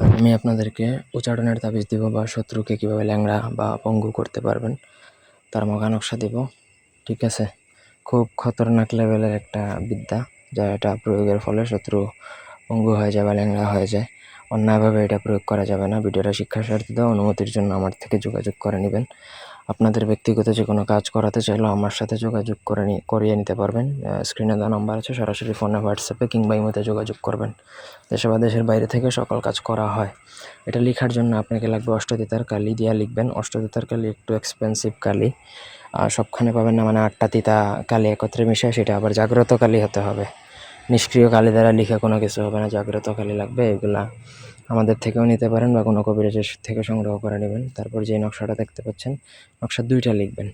আমি আপনাদেরকে উচ্চারণের তাবিজ দিব বা শত্রুকে কীভাবে ল্যাংড়া বা পঙ্গু করতে পারবেন তার মগা নকশা দিব। ঠিক আছে, খুব খতরনাক লেভেলের একটা বিদ্যা, যা এটা প্রয়োগের ফলে শত্রু পঙ্গু হয়ে যায় বা ল্যাংড়া হয়ে যায়। অন্যায়ভাবে এটা প্রয়োগ করা যাবে না। ভিডিওটা শিক্ষা স্বার্থে অনুমতির জন্য আমার থেকে যোগাযোগ করে নেবেন। আপনাদের ব্যক্তিগত যে কোনো কাজ করাতে চাইলেও আমার সাথে যোগাযোগ করিয়ে নিতে পারবেন। স্ক্রিনে দেওয়া নাম্বার আছে, সরাসরি ফোনে, হোয়াটসঅ্যাপে কিংবা ইমোতে যোগাযোগ করবেন। দেশে বা দেশের বাইরে থেকে সকল কাজ করা হয়। এটা লেখার জন্য আপনাকে লাগবে অষ্টতিতার কালি দিয়া লিখবেন। অষ্টতিতার কালি একটু এক্সপেন্সিভ কালি, সবখানে পাবেন না, মানে 8টা তিতা কালি একত্রে মিশে, সেটা আবার জাগ্রত কালি হতে হবে। নিষ্ক্রিয় কালি দ্বারা লিখে কোনো কিছু হবে না, জাগ্রত কালি লাগবে। এগুলা আমাদের থেকেও নিতে পারেন বা কোনো কবিরাজের থেকে সংগ্রহ করে নেবেন। তারপর যে নকশাটা দেখতে পাচ্ছেন, নকশা 2টা লিখবেন।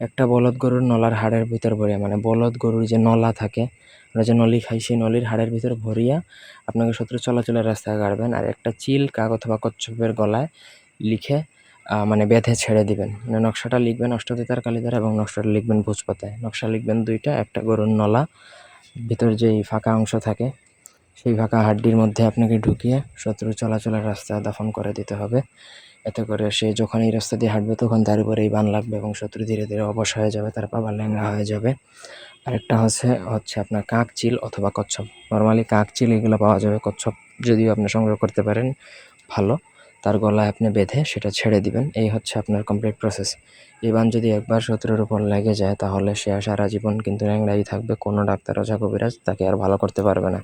একটা বলদ গরুর নলার হাড়ের ভিতর ভরিয়া, মানে বলদ গরুর যে নলা থাকে, আমরা যে নলি খাই, সেই নলির হাড়ের ভিতর ভরিয়া আপনাকে শত্রু চলাচলের রাস্তায় গাড়বেন। আর একটা চিল কাক অথবা কচ্ছপের গলায় লিখে মানে বেঁধে ছেড়ে দিবেন। মানে নকশাটা লিখবেন অষ্টতিতার কালি দ্বারা এবং নকশাটা লিখবেন ভোজপাতায়। নকশা লিখবেন 2টা, একটা গরুর নলা, ভিতর যেই ফাঁকা অংশ থাকে সেই ফাঁকা হাড্ডির মধ্যে আপনাকে ঢুকিয়ে শত্রু চলাচলের রাস্তায় দাফন করে দিতে হবে। এতে করে সে যখন এই রাস্তা দিয়ে হাঁটবে তখন তার উপরে এই বান লাগবে এবং শত্রু ধীরে ধীরে অবশ হয়ে যাবে, তার পা ল্যাংড়া হয়ে যাবে। আরেকটা হচ্ছে আপনার কাক চিল অথবা কচ্ছপ। নর্মালি কাক চিল এগুলো পাওয়া যাবে, কচ্ছপ যদিও আপনি সংগ্রহ করতে পারেন ভালো, তার গলায় আপনি বেঁধে সেটা ছেড়ে দিবেন। এই হচ্ছে আপনার কমপ্লিট প্রসেস। এই বান যদি একবার শত্রুর উপর লেগে যায় তাহলে সে সারা জীবন কিন্তু ল্যাংড়াই থাকবে। কোনো ডাক্তার ওঝা কবিরাজ তাকে আর ভালো করতে পারবে না।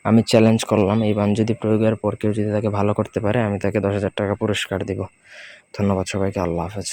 আমি চ্যালেঞ্জ করলাম, এই বান যদি প্রয়োগের পর কেউ যদি তাকে ভালো করতে পারে, আমি তাকে 10,000 টাকা পুরস্কার দিব। ধন্যবাদ সবাইকে। আল্লাহ হাফেজ।